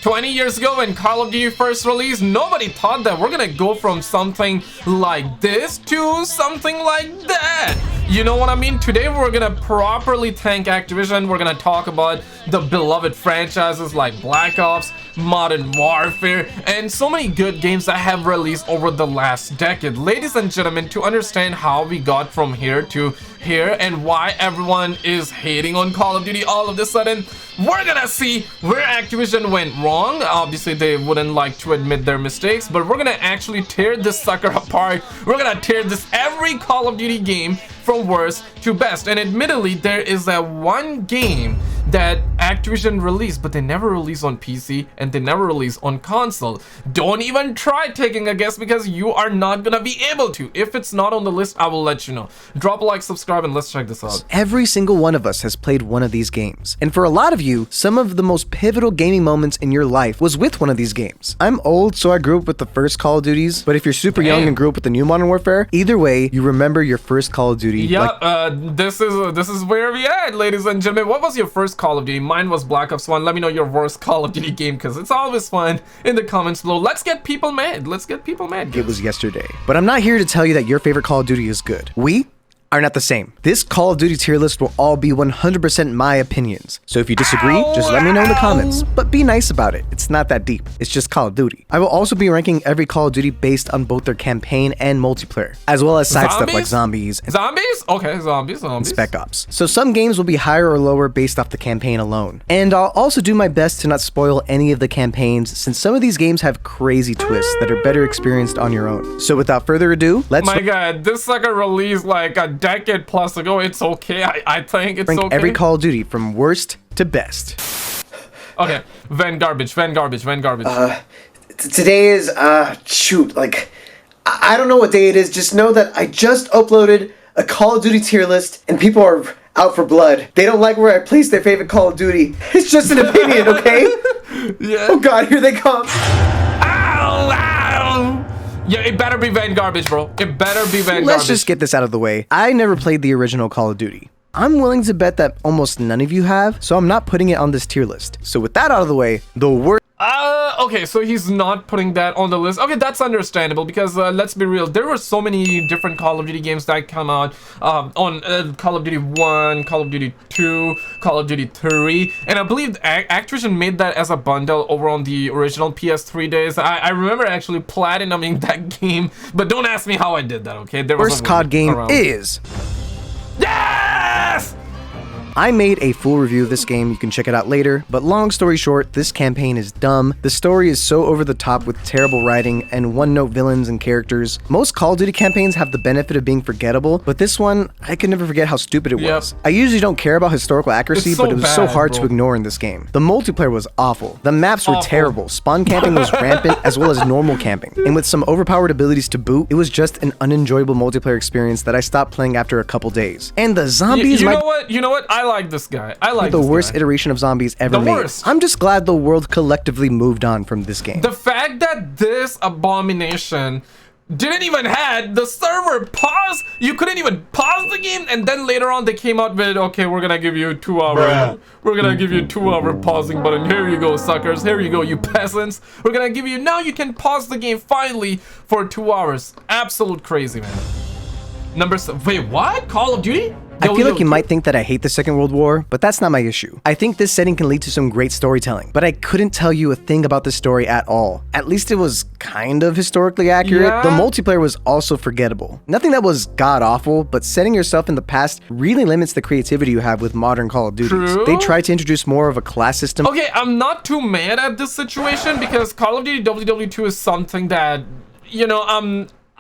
20 years ago when Call of Duty first released, nobody thought that we're gonna go from something like this to something like that. You know what I mean? Today we're gonna properly thank Activision. We're gonna talk about the beloved franchises like Black Ops, Modern Warfare, and so many good games that have released over the last decade. Ladies and gentlemen, to understand how we got from here to here and why everyone is hating on Call of Duty all of a sudden, we're gonna see where Activision went wrong. Obviously they wouldn't like to admit their mistakes, but we're gonna actually tear this sucker apart. We're gonna tear this every Call of Duty game from worst to best. And admittedly, there is that one game that Activision released, but they never released on PC and they never released on console. Don't even try taking a guess because you are not gonna be able to. If it's not on the list, I will let you know. Drop a like, subscribe, and let's check this out. Every single one of us has played one of these games. And for a lot of you, some of the most pivotal gaming moments in your life was with one of these games. I'm old, so I grew up with the first Call of Duties, but if you're super young and grew up with the new Modern Warfare, either way, you remember your first Call of Duty. Yeah, this is where we at, ladies and gentlemen. What was your first Call of Duty? Mine was Black Ops 1. Let me know your worst Call of Duty game because it's always fun in the comments below. Let's get people mad. Let's get people mad. It was yesterday. But I'm not here to tell you that your favorite Call of Duty is good. We are not the same. This Call of Duty tier list will all be 100% my opinions. So if you disagree, just let me know in the comments. But be nice about it. It's not that deep. It's just Call of Duty. I will also be ranking every Call of Duty based on both their campaign and multiplayer, as well as side stuff like zombies. Zombies? Okay, zombies. Spec Ops. So some games will be higher or lower based off the campaign alone. And I'll also do my best to not spoil any of the campaigns, since some of these games have crazy twists that are better experienced on your own. So without further ado, let's... My god, this sucker released like a decade plus ago. It's okay. I think it's rank okay. Every Call of Duty from worst to best. Okay, Van Garbage. Today is shoot, like I don't know what day it is. Just know that I just uploaded a Call of Duty tier list and people are out for blood. They don't like where I placed their favorite Call of Duty. It's just an opinion, okay? Yeah. Oh god, here they come. Ow, ow. Yeah, it better be Van Garbage, bro. It better be Van Garbage. Let's just get this out of the way. I never played the original Call of Duty. I'm willing to bet that almost none of you have, so I'm not putting it on this tier list. So with that out of the way, the worst... Okay, so he's not putting that on the list. Okay, that's understandable because let's be real, there were so many different Call of Duty games that come out on Call of Duty 1, Call of Duty 2, Call of Duty 3, and I believe Activision made that as a bundle over on the original PS3 days. I remember actually platinuming that game, but don't ask me how I did that, okay? There was worst COD game is... Yes! I made a full review of this game, you can check it out later, but long story short, this campaign is dumb. The story is so over the top with terrible writing and one-note villains and characters. Most Call of Duty campaigns have the benefit of being forgettable, but this one, I could never forget how stupid it was. I usually don't care about historical accuracy, but it was so hard to ignore in this game. The multiplayer was awful. The maps were terrible. Spawn camping was rampant as well as normal camping. And with some overpowered abilities to boot, it was just an unenjoyable multiplayer experience that I stopped playing after a couple days. And the zombies... You know what? I like this guy. I like the worst iteration of zombies ever made. I'm just glad the world collectively moved on from this game. The fact that this abomination didn't even had the server pause. You couldn't even pause the game, and then later on they came out with, okay, we're gonna give you 2 hours. We're gonna give you 2-hour pausing button. Here you go, suckers. Here you go, you peasants. We're gonna give you, now you can pause the game finally for 2 hours. Absolute crazy, man. Wait, what? Call of Duty? I feel like you might think that I hate the Second World War, but that's not my issue. I think this setting can lead to some great storytelling, but I couldn't tell you a thing about the story at all. At least it was kind of historically accurate. Yeah. The multiplayer was also forgettable. Nothing that was god-awful, but setting yourself in the past really limits the creativity you have with modern Call of Duties. They tried to introduce more of a class system. Okay, I'm not too mad at this situation because Call of Duty WW2 is something that, you know,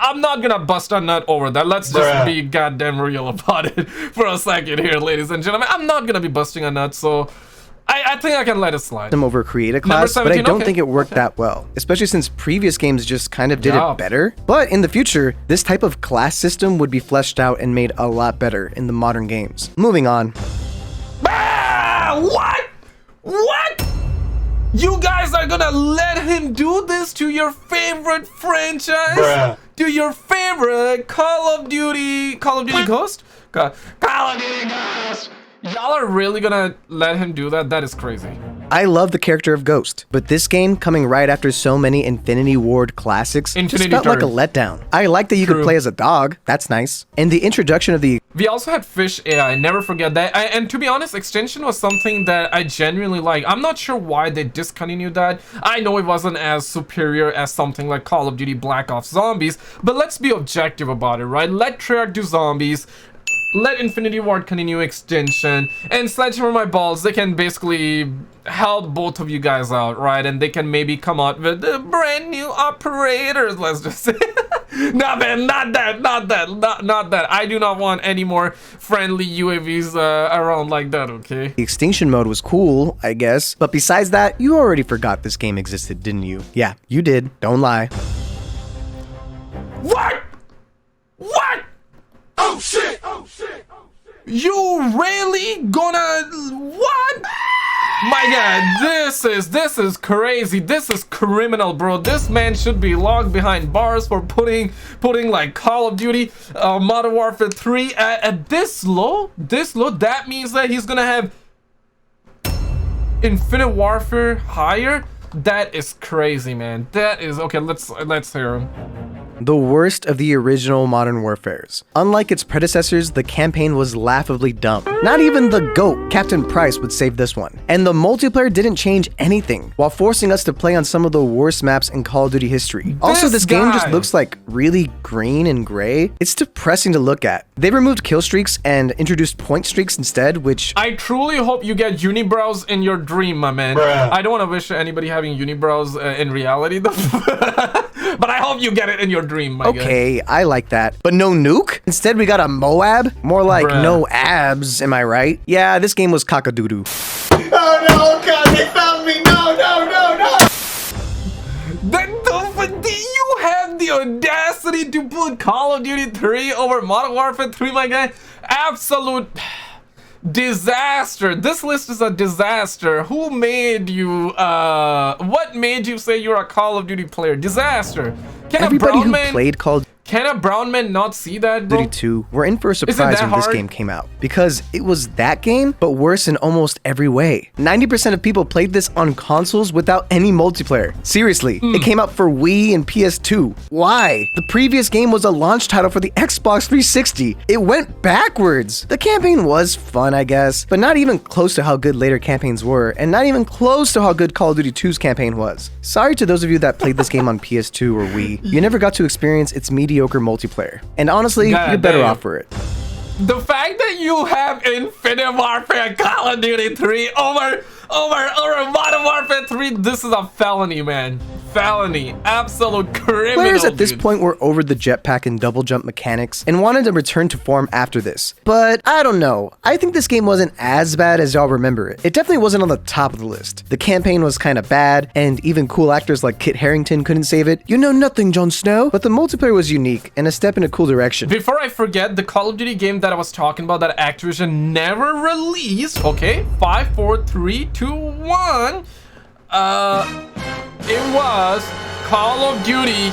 I'm not gonna bust a nut over that. Let's just be goddamn real about it for a second here, ladies and gentlemen. I'm not gonna be busting a nut, so I think I can let it slide. Over create a class, but I don't think it worked that well, especially since previous games just kind of did it better. But in the future, this type of class system would be fleshed out and made a lot better in the modern games. Moving on. What? What? You guys are gonna let him do this to your favorite franchise? To your favorite Call of Duty Ghost? Call of Duty Ghost! Y'all are really gonna let him do that? That is crazy. I love the character of Ghost, but this game coming right after so many Infinity Ward classics just felt like a letdown. I like that you could play as a dog, that's nice. And the introduction of the... We also had Fish AI, never forget that. And to be honest, extension was something that I genuinely like. I'm not sure why they discontinued that. I know it wasn't as superior as something like Call of Duty Black Ops Zombies, but let's be objective about it, right? Let Treyarch do zombies. Let Infinity Ward continue extension, and Sledgehammer My Balls, they can basically help both of you guys out, right? And they can maybe come out with brand new operators, let's just say. Not that. I do not want any more friendly UAVs around like that, okay? The extinction mode was cool, I guess. But besides that, you already forgot this game existed, didn't you? Yeah, you did. Don't lie. What? What? Oh shit! Oh shit! You really gonna what? My god, this is crazy. This is criminal, bro. This man should be locked behind bars for putting like Call of Duty Modern Warfare 3 at this low. That means that he's gonna have Infinite Warfare higher. That is crazy, man. That is okay. Let's hear him. The worst of the original Modern Warfares. Unlike its predecessors, the campaign was laughably dumb. Not even the GOAT, Captain Price, would save this one. And the multiplayer didn't change anything, while forcing us to play on some of the worst maps in Call of Duty history. Also, this game just looks like really green and gray. It's depressing to look at. They removed kill streaks and introduced point streaks instead, which... I truly hope you get unibrows in your dream, my man. Bruh. I don't want to wish anybody having unibrows in reality, though. But I hope you get it in your dream, my guy. Okay, I like that. But no nuke? Instead, we got a Moab? More like no abs, am I right? Yeah, this game was cock-a-doo-doo. Oh no, God, they found me! No! Do you have the audacity to put Call of Duty 3 over Modern Warfare 3, my guy? Absolute... disaster. This list is a disaster. Who made you what made you say you're a Call of Duty player? Disaster. Everybody who played Call of Can a brown man not see that, bro? 32. We're in for a surprise when this game came out, because it was that game, but worse in almost every way. 90% of people played this on consoles without any multiplayer. Seriously, it came out for Wii and PS2. Why? The previous game was a launch title for the Xbox 360. It went backwards. The campaign was fun, I guess, but not even close to how good later campaigns were, and not even close to how good Call of Duty 2's campaign was. Sorry to those of you that played this game on PS2 or Wii. You never got to experience its mediocre multiplayer. And honestly, you're better off for it. The fact that you have Infinite Warfare Call of Duty 3 over Modern Warfare 3, this is a felony, man. Felony. Absolute criminal. Players at this point were over the jetpack and double jump mechanics and wanted to return to form after this. But I don't know. I think this game wasn't as bad as y'all remember it. It definitely wasn't on the top of the list. The campaign was kind of bad, and even cool actors like Kit Harington couldn't save it. You know nothing, Jon Snow. But the multiplayer was unique and a step in a cool direction. Before I forget, the Call of Duty game that I was talking about that Activision never released, okay? 5, 4, 3, 2, 1. It was Call of Duty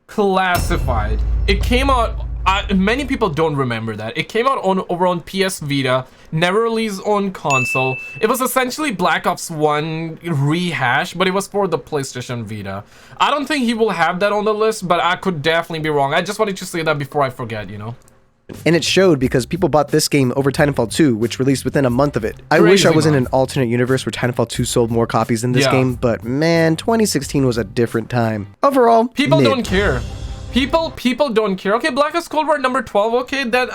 Classified. It came out, many people don't remember that. It came out over on PS Vita, never released on console. It was essentially Black Ops 1 rehash, but it was for the PlayStation Vita. I don't think he will have that on the list, but I could definitely be wrong. I just wanted to say that before I forget, you know? And it showed because people bought this game over Titanfall 2, which released within a month of it. I wish I was in an alternate universe where Titanfall 2 sold more copies than this game, but man, 2016 was a different time. Overall, people don't care. People don't care. Okay, Black Ops Cold War number 12, okay, that,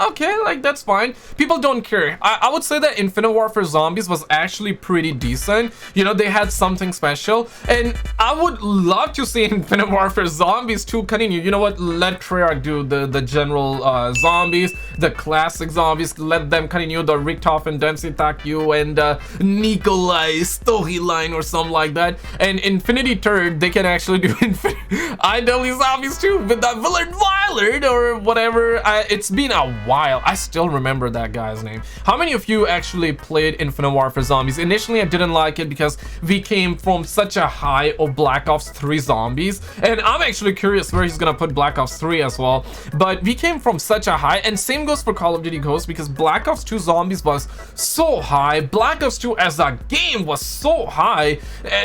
okay, like, that's fine. People don't care. I would say that Infinite Warfare Zombies was actually pretty decent. You know, they had something special, and I would love to see Infinite Warfare Zombies 2 continue. You know what, let Treyarch do the general zombies, the classic zombies, let them continue the Richtofen and Dempsey Takyu and Nikolai storyline or something like that. And Infinity Third, they can actually do IW Zombies 2 with that Willard or whatever. It's been a while. I still remember that guy's name. How many of you actually played Infinite Warfare Zombies? Initially, I didn't like it because we came from such a high of Black Ops 3 Zombies, and I'm actually curious where he's gonna put Black Ops 3 as well. But we came from such a high, and same goes for Call of Duty Ghosts, because Black Ops 2 Zombies was so high. Black Ops 2 as a game was so high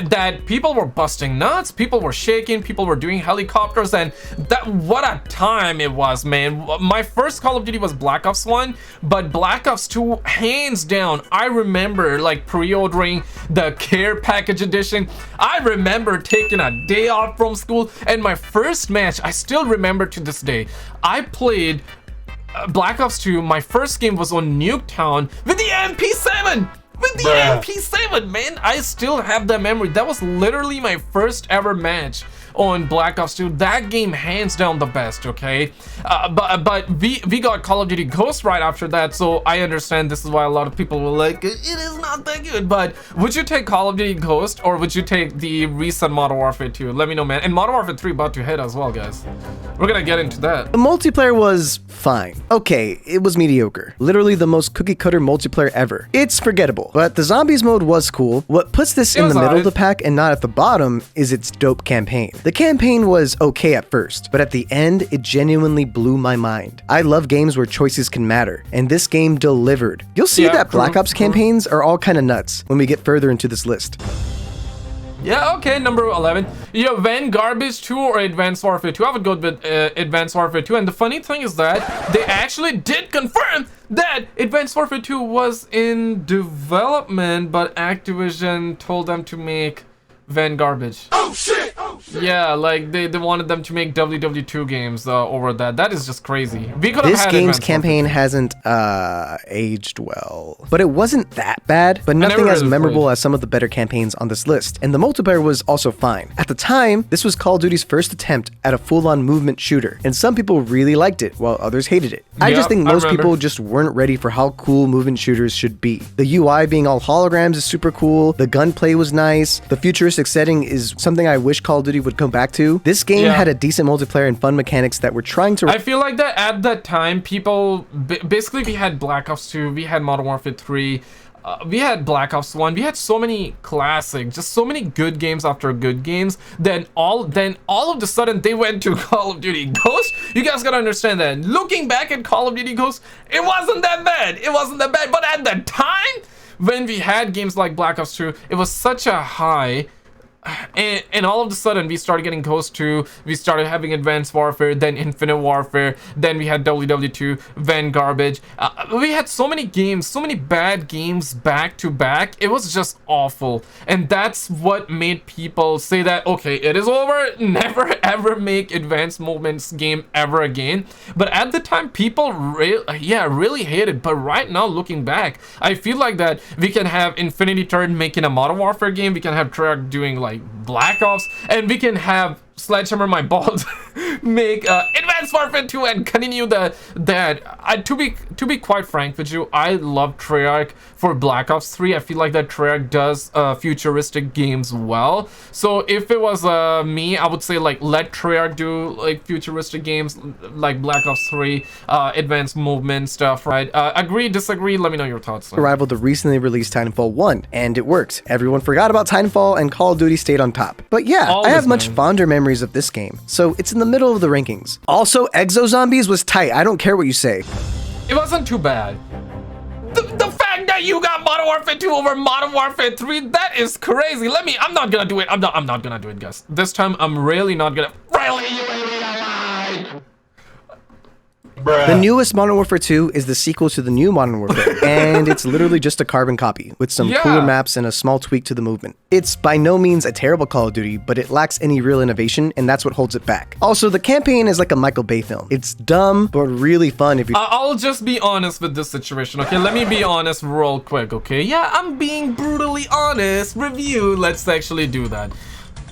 that people were busting nuts, people were shaking, people were doing helicopters, and that, what a time it was, man. My first Call of Duty was Black Ops 1, but Black Ops 2, hands down. I remember like pre-ordering the care package edition. I remember taking a day off from school, and my first match, I still remember to this day. I played Black Ops 2. My first game was on Nuketown with the MP7. With the MP7, man. I still have that memory. That was literally my first ever match on Black Ops 2. That game, hands down, the best, okay? But we got Call of Duty Ghosts right after that, so I understand this is why a lot of people were like, it is not that good. But would you take Call of Duty Ghost, or would you take the recent Modern Warfare 2? Let me know, man. And Modern Warfare 3 about to hit as well, guys. We're gonna get into that. The multiplayer was fine. Okay, it was mediocre. Literally the most cookie-cutter multiplayer ever. It's forgettable, but the zombies mode was cool. What puts this in the middle of the pack and not at the bottom is its dope campaign. The campaign was okay at first, but at the end, it genuinely blew my mind. I love games where choices can matter, and this game delivered. You'll see that Black Ops campaigns are all kind of nuts when we get further into this list. Yeah, okay, number 11. Yeah, Van Garbage 2 or Advanced Warfare 2? I would go with Advanced Warfare 2. And the funny thing is that they actually did confirm that Advanced Warfare 2 was in development, but Activision told them to make Van Garbage. Oh shit! Oh shit! Yeah, like they wanted them to make WW2 games over that. That is just crazy. We could have this had game's campaign hasn't aged well, but it wasn't that bad. But nothing as memorable as some of the better campaigns on this list. And the multiplayer was also fine. At the time, this was Call of Duty's first attempt at a full-on movement shooter, and some people really liked it, while others hated it. I just think most people just weren't ready for how cool movement shooters should be. The UI being all holograms is super cool. The gunplay was nice. The futuristic setting is something I wish Call of Duty would come back to. This game had a decent multiplayer and fun mechanics that were trying to... I feel like that at that time, people... Basically, we had Black Ops 2, we had Modern Warfare 3, we had Black Ops 1, we had so many classics, just so many good games after good games. Then all of a sudden, they went to Call of Duty Ghosts. You guys gotta understand that. Looking back at Call of Duty Ghosts, it wasn't that bad. It wasn't that bad. But at the time, when we had games like Black Ops 2, it was such a high... And all of a sudden, we started getting Ghost 2, we started having Advanced Warfare, then Infinite Warfare, then we had WW2, Van Garbage. We had so many games, so many bad games back to back. It was just awful. And that's what made people say that, okay, it is over, never ever make Advanced Movements game ever again. But at the time, people really hated. But right now, looking back, I feel like that we can have Infinity Third making a Modern Warfare game, we can have Treyarch doing like Black Ops, and we can have Sledgehammer My Balls make Advanced Warfare 2 and continue that. To be quite frank with you, I love Treyarch for Black Ops 3. I feel like that Treyarch does futuristic games well. So if it was me, I would say like let Treyarch do like futuristic games like Black Ops 3, advanced movement stuff, right? Agree, disagree? Let me know your thoughts. Rivaled the recently released Titanfall 1, and it worked. Everyone forgot about Titanfall, and Call of Duty stayed on top. But yeah, I have much fonder memories of this game, so it's in the middle of the rankings. Also, Exo Zombies was tight. I don't care what you say. It wasn't too bad. The fact that you got Modern Warfare 2 over Modern Warfare 3, that is crazy. I'm not gonna do it. I'm not gonna do it, guys. This time, I'm really not gonna. The newest Modern Warfare 2 is the sequel to the new Modern Warfare, and it's literally just a carbon copy, with some cooler maps and a small tweak to the movement. It's by no means a terrible Call of Duty, but it lacks any real innovation, and that's what holds it back. Also, the campaign is like a Michael Bay film. It's dumb, but really fun if you... I'll just be honest with this situation, okay? Let me be honest real quick, okay? Yeah, I'm being brutally honest. Review, let's actually do that.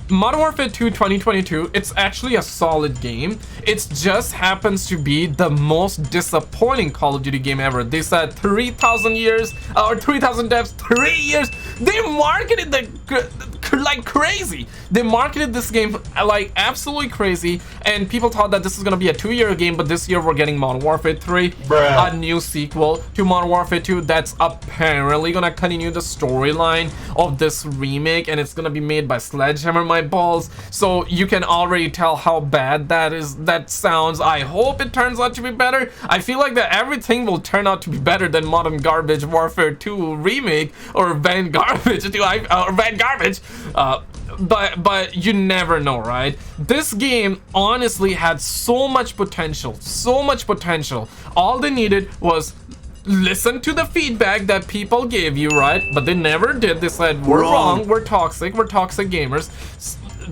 Modern Warfare 2 2022, it's actually a solid game. It just happens to be the most disappointing Call of Duty game ever. They said 3,000 years or 3,000 deaths, 3 years. They marketed the like crazy. They marketed this game like absolutely crazy, and people thought that this is gonna be a 2-year game, but this year we're getting Modern Warfare 3, a new sequel to Modern Warfare 2 that's apparently gonna continue the storyline of this remake, and it's gonna be made by Sledgehammer, my balls. So you can already tell how bad that sounds. I hope it turns out to be better. I feel like that everything will turn out to be better than Modern Garbage Warfare 2 remake or Van Garbage or Van Garbage. But you never know, right? This game honestly had so much potential, so much potential. All they needed was listen to the feedback that people gave you, right? But they never did. They said, we're wrong, we're toxic gamers.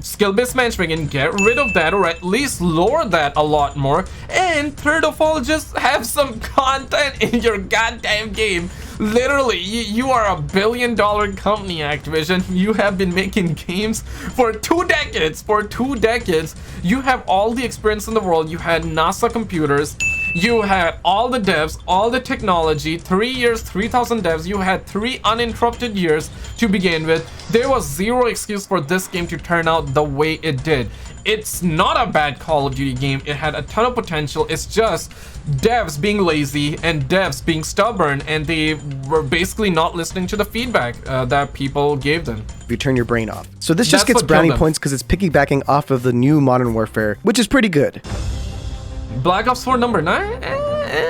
Skill-based matchmaking, get rid of that, or at least lower that a lot more. And third of all, just have some content in your goddamn game. Literally, you are a billion-dollar company, Activision. You have been making games for 2 decades. For 2 decades, you have all the experience in the world. You had NASA computers. You had all the devs, all the technology, 3 years, 3,000 devs. You had 3 uninterrupted years to begin with. There was zero excuse for this game to turn out the way it did. It's not a bad Call of Duty game. It had a ton of potential. It's just devs being lazy and devs being stubborn, and they were basically not listening to the feedback that people gave them. If you turn your brain off. So this just gets brownie points because it's piggybacking off of the new Modern Warfare, which is pretty good. Black Ops 4 number 9?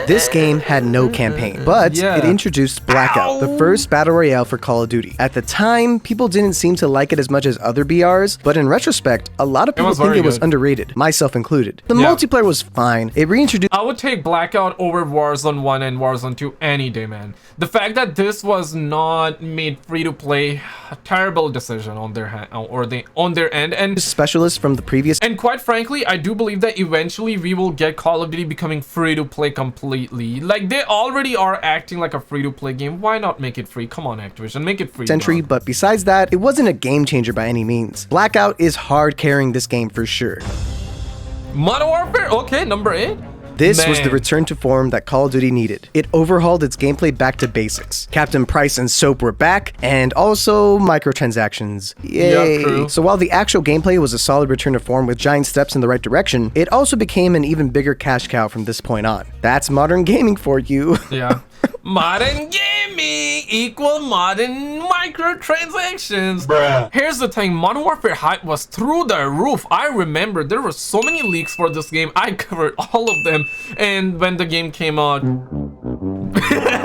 This game had no campaign, but it introduced Blackout, the first battle royale for Call of Duty. At the time, people didn't seem to like it as much as other BRs, but in retrospect, a lot of people think it was underrated, myself included. The multiplayer was fine. It reintroduced— I would take Blackout over Warzone 1 and Warzone 2 any day, man. The fact that this was not made free-to-play, terrible decision on their end, and specialists from the previous— and quite frankly, I do believe that eventually we will get Call of Duty becoming free-to-play completely. Like, they already are acting like a free-to-play game. Why not make it free? Come on, Activision, make it free. Century, but besides that, it wasn't a game changer by any means. Blackout is hard carrying this game for sure. Modern Warfare, okay, number 8. This was the return to form that Call of Duty needed. It overhauled its gameplay back to basics. Captain Price and Soap were back, and also microtransactions. Yay! Yeah, true. So while the actual gameplay was a solid return to form with giant steps in the right direction, it also became an even bigger cash cow from this point on. That's modern gaming for you. Yeah. Modern gaming equal modern microtransactions. Bruh. Here's the thing, Modern Warfare hype was through the roof. I remember there were so many leaks for this game. I covered all of them, and when the game came out,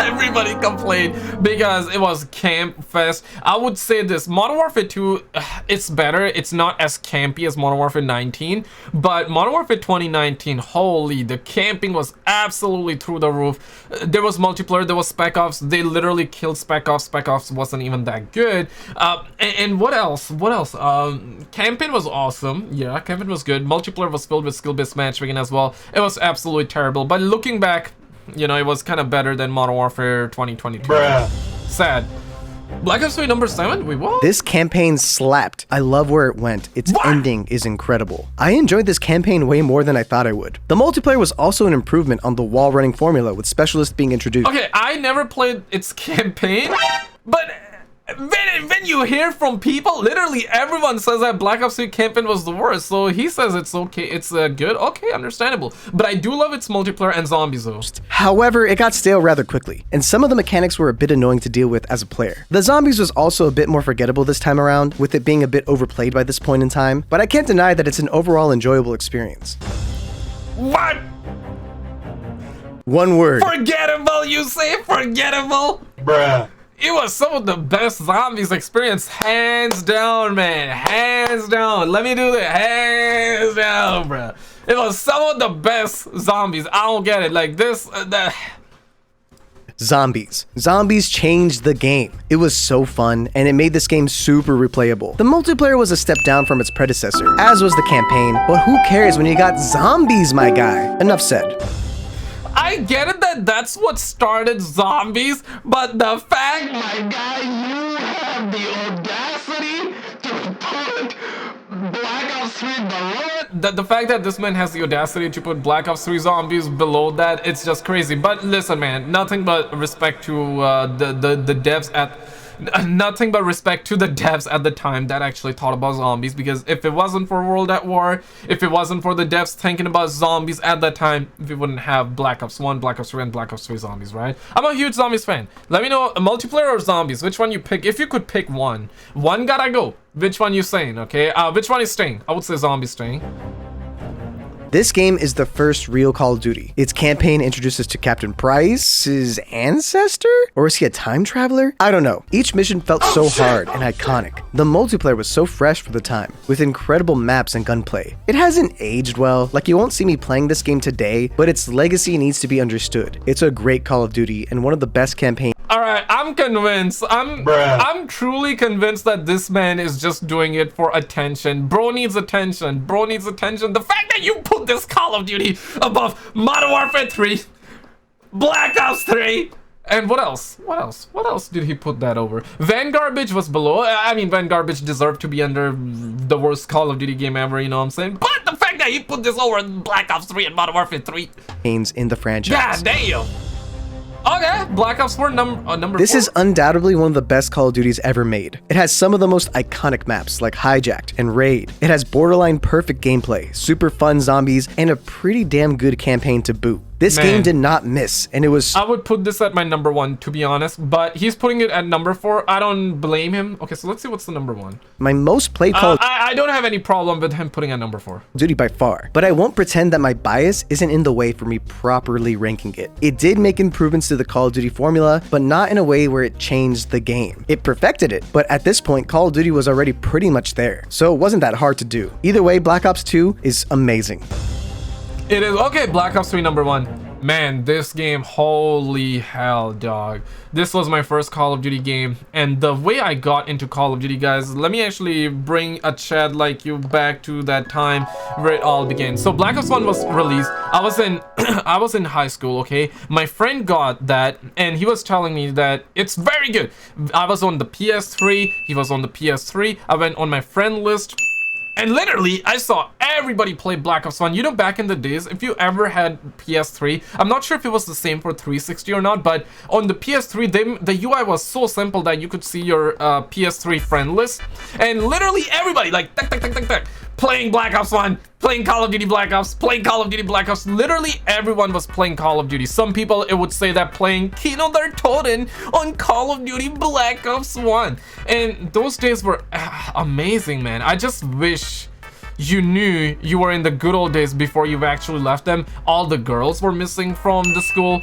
everybody complained because it was camp fest. I would say this, Modern Warfare 2, it's better. It's not as campy as Modern Warfare 19, but Modern Warfare 2019, holy, the camping was absolutely through the roof. There was multiplayer, there was Spec Ops. They literally killed Spec Ops. Spec Ops wasn't even that good. And what else? Campaign was awesome. Yeah, campaign was good. Multiplayer was filled with skill-based matchmaking as well. It was absolutely terrible. But looking back, you know, it was kind of better than Modern Warfare 2022. Bruh. Sad. Black Ops 3 number 7? Wait, what? This campaign slapped. I love where it went. Its ending is incredible. I enjoyed this campaign way more than I thought I would. The multiplayer was also an improvement on the wall running formula, with specialists being introduced. Okay, I never played its campaign, but when you hear from people, literally everyone says that Black Ops 3 campaign was the worst. So he says it's okay, it's good. Okay, understandable. But I do love its multiplayer and zombies though. However, it got stale rather quickly, and some of the mechanics were a bit annoying to deal with as a player. The zombies was also a bit more forgettable this time around, with it being a bit overplayed by this point in time, but I can't deny that it's an overall enjoyable experience. What? One word. Forgettable, you say? Forgettable? Bruh. It was some of the best zombies experience, hands down, man, hands down. Let me do that, hands down, bro. It was some of the best zombies. I don't get it, like this, Zombies. Zombies changed the game. It was so fun, and it made this game super replayable. The multiplayer was a step down from its predecessor, as was the campaign, but who cares when you got zombies, my guy? Enough said. I get it that that's what started zombies, but the fact, my guy, you have the audacity to put Black Ops 3 below it. The fact that this man has the audacity to put Black Ops 3 zombies below that, it's just crazy. But listen, man, nothing but respect to the devs at Nothing but respect to the devs at the time that actually thought about zombies, because if it wasn't for World at War, if it wasn't for the devs thinking about zombies at that time, we wouldn't have Black Ops 1, Black Ops 3, and Black Ops 3 zombies, right? I'm a huge zombies fan. Let me know, multiplayer or zombies, which one you pick. If you could pick one gotta go. Which one you saying, okay? Which one is staying? I would say zombies staying. This game is the first real Call of Duty. Its campaign introduces to Captain Price's ancestor? Or is he a time traveler? I don't know. Each mission felt so hard and iconic. The multiplayer was so fresh for the time, with incredible maps and gunplay. It hasn't aged well, like you won't see me playing this game today, but its legacy needs to be understood. It's a great Call of Duty and one of the best campaigns. Alright, I'm convinced. I'm truly convinced that this man is just doing it for attention. Bro needs attention. Bro needs attention. The fact that you put this Call of Duty above Modern Warfare 3, Black Ops 3, and what else? What else did he put that over? Vanguard was below. I mean, Vanguard deserved to be under the worst Call of Duty game ever, you know what I'm saying? But the fact that he put this over Black Ops 3 and Modern Warfare 3. In the franchise. God damn. Okay, Black Ops 4 number This 4? is undoubtedly one of the best Call of Duties ever made. It has some of the most iconic maps like Hijacked and Raid. It has borderline perfect gameplay, super fun zombies, and a pretty damn good campaign to boot. This game did not miss, and it was... I would put this at my number 1, to be honest, but he's putting it at number 4. I don't blame him. Okay, so let's see what's the number 1. My most played Call of I don't have any problem with him putting at number 4. Duty by far, but I won't pretend that my bias isn't in the way for me properly ranking it. It did make improvements to the Call of Duty formula, but not in a way where it changed the game. It perfected it, but at this point, Call of Duty was already pretty much there, so it wasn't that hard to do. Either way, Black Ops 2 is amazing. It is. Okay, Black Ops 3 number 1. Man, this game, holy hell, dog. This was my first Call of Duty game, and the way I got into Call of Duty, guys, let me actually bring a chat like you back to that time where it all began. So Black Ops 1 was released. I was in I was in high school, okay? My friend got that, and he was telling me that it's very good. I was on the PS3, he was on the PS3. I went on my friend list, and literally, I saw everybody play Black Ops 1. You know, back in the days, if you ever had PS3, I'm not sure if it was the same for 360 or not, but on the PS3, the UI was so simple that you could see your PS3 friend list. And literally everybody, like, playing Black Ops 1, playing Call of Duty Black Ops, playing Call of Duty Black Ops. Literally everyone was playing Call of Duty. Some people, it would say that playing Kino der Toten on Call of Duty Black Ops 1. And those days were amazing, man. I just wish you knew you were in the good old days before you actually left them. All the girls were missing from the school.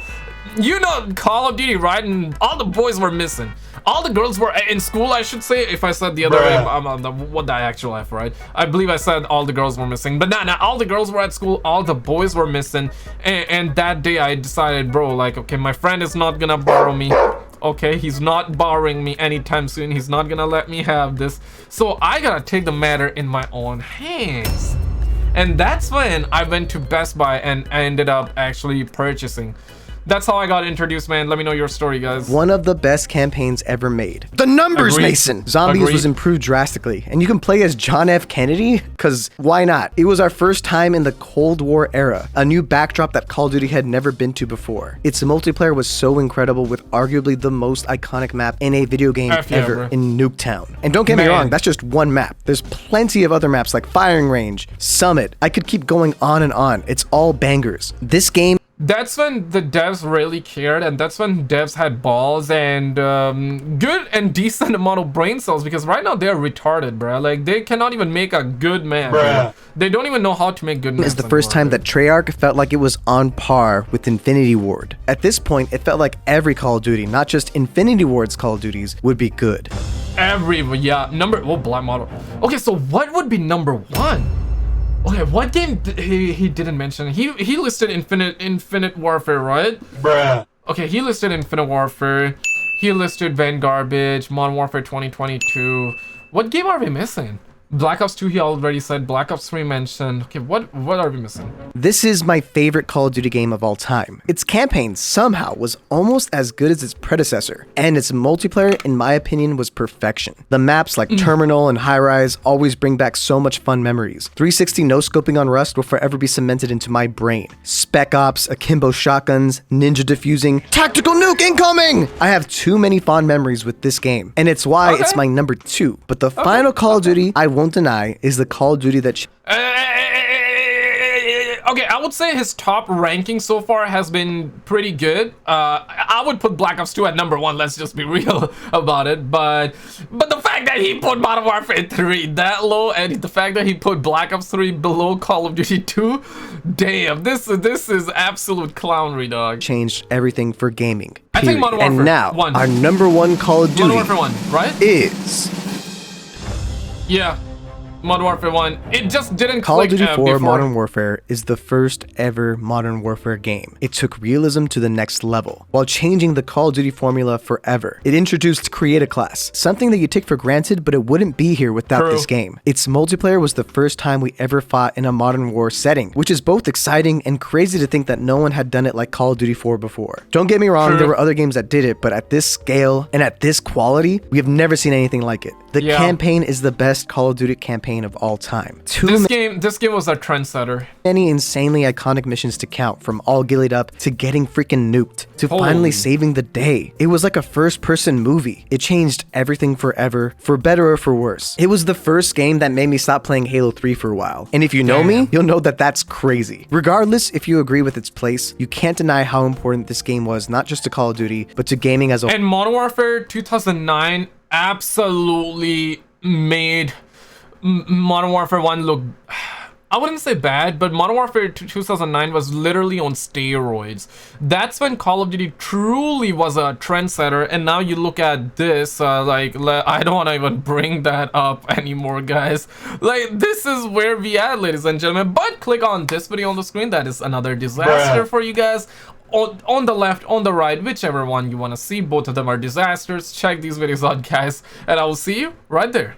You know Call of Duty, right? And all the boys were missing. All the girls were in school, I should say. If I said the other way, what the actual F, right? I believe I said all the girls were missing. But nah, all the girls were at school, all the boys were missing. And that day I decided, bro, like, okay, my friend is not gonna borrow me. Okay, he's not borrowing me anytime soon. He's not gonna let me have this. So I gotta take the matter in my own hands. And that's when I went to Best Buy and I ended up actually purchasing. That's how I got introduced, man. Let me know your story, guys. One of the best campaigns ever made. The numbers, Agreed. Mason! Zombies Agreed. was improved drastically, and you can play as John F. Kennedy, cause why not? It was our first time in the Cold War era, a new backdrop that Call of Duty had never been to before. Its multiplayer was so incredible with arguably the most iconic map in a video game ever in Nuketown. And don't get me wrong, that's just one map. There's plenty of other maps like Firing Range, Summit. I could keep going on and on. It's all bangers. This game, that's when the devs really cared, and that's when devs had balls and good and decent amount of brain cells, because right now they're retarded, bruh. Like, they cannot even make a good map. Bruh. They don't even know how to make good maps. Is the first time that Treyarch felt like it was on par with Infinity Ward. At this point, it felt like every Call of Duty, not just Infinity Ward's Call of Duties, would be good. Black Model. Okay, so what would be number 1? Okay, what game he didn't mention? He listed Infinite Warfare, right? Bruh. Okay, he listed Infinite Warfare. He listed Vanguard, Modern Warfare 2022. What game are we missing? Black Ops 2 he already said. Black Ops 3 mentioned. Okay, what are we missing? This is my favorite Call of Duty game of all time. Its campaign somehow was almost as good as its predecessor, and its multiplayer, in my opinion, was perfection. The maps like Terminal and High Rise always bring back so much fun memories. 360 no-scoping on Rust will forever be cemented into my brain. Spec Ops, akimbo shotguns, ninja defusing, tactical nuke incoming! I have too many fond memories with this game, and it's why it's my number 2. But the final Call of Duty I won't deny is the Call of Duty that okay, I would say his top ranking so far has been pretty good. I would put Black Ops 2 at number 1, let's just be real about it. But the fact that he put Modern Warfare 3 that low, and the fact that he put Black Ops 3 below Call of Duty 2, damn, this is absolute clownery, dog. changed everything for gaming. I think Modern Warfare And now, 1. our number 1 Call of Duty Modern Warfare 1, right? is Yeah. Modern Warfare 1. It just didn't Call of click Duty 4 before. Modern Warfare is the first ever Modern Warfare game. It took realism to the next level, while changing the Call of Duty formula forever. It introduced Create a Class, something that you take for granted, but it wouldn't be here without this game. Its multiplayer was the first time we ever fought in a Modern War setting, which is both exciting and crazy to think that no one had done it like Call of Duty 4 before. Don't get me wrong, there were other games that did it, but at this scale and at this quality, we have never seen anything like it. The campaign is the best Call of Duty campaign of all time. This game was a trendsetter. Many insanely iconic missions to count, from all gillied up to getting freaking nuked to finally saving the day. It was like a first-person movie. It changed everything forever, for better or for worse. It was the first game that made me stop playing Halo 3 for a while. And if you know me, you'll know that that's crazy. Regardless if you agree with its place, you can't deny how important this game was, not just to Call of Duty, but to gaming as a whole. And Modern Warfare 2009 absolutely made Modern Warfare 1 look, I wouldn't say bad, but Modern Warfare 2009 was literally on steroids. That's when Call of Duty truly was a trendsetter, and now you look at this, I don't want to even bring that up anymore, guys. Like, this is where we at, ladies and gentlemen. But click on this video on the screen. That is another disaster for you guys. On the left, on the right, whichever one you want to see. Both of them are disasters. Check these videos out, guys, and I will see you right there.